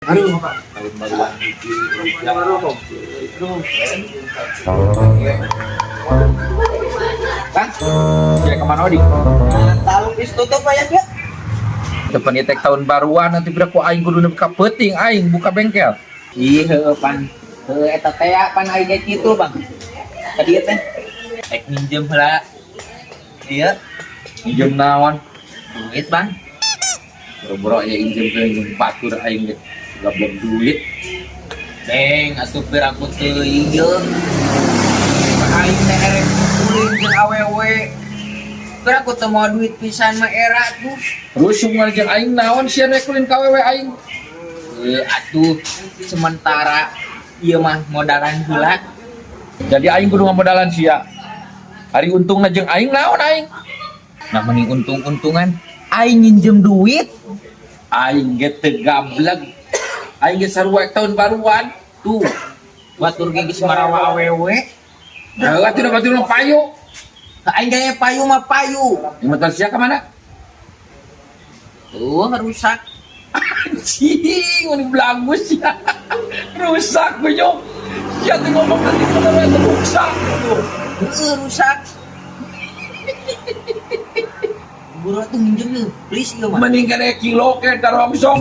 Aduh, tahun baruan itu Bang, ya kemana Odi? talung bis tutup ya, Pak. Depan tek tahun baruan nanti berapa aing kudu buka peting aing buka bengkel. Iya, pan. Eta teh pan aing kayak gitu, Bang. Tadi teh ek minjem heula. Iya, Minjem naon? duit, Bang. Boro-boro ya injem ke injem patur aing ge. Gablok duit. Deng, atuh keur aku teuing jeung aing teh erek kuling jeung awewe. Keur aku teu mau duit pisan mah era tuh. Terus sungal jeung aing naon sia rekulin KWW aing. Atuh sementara ieu mah modalan heula. Jadi aing kudu ngamodalan sia. Hari untungna jeung aing naon aing? Nah mending untung-untungan aing minjem duit. Aing ge teu gablek. Aing ge sarua tahun baruan. Tuh, batur ge geus marawa awewe. Heeh, atuh batur payu. Aing gaya payu mah payu. Motor sia ka mana? Tuh rusak. Anjing, ini belagus ya. Rusak bujung. Ya tuh ngomong nanti motornya tuh rusak. Rusak. Buru tuh minjem lu, please lu mah. Mending kena kilo ke taruh song.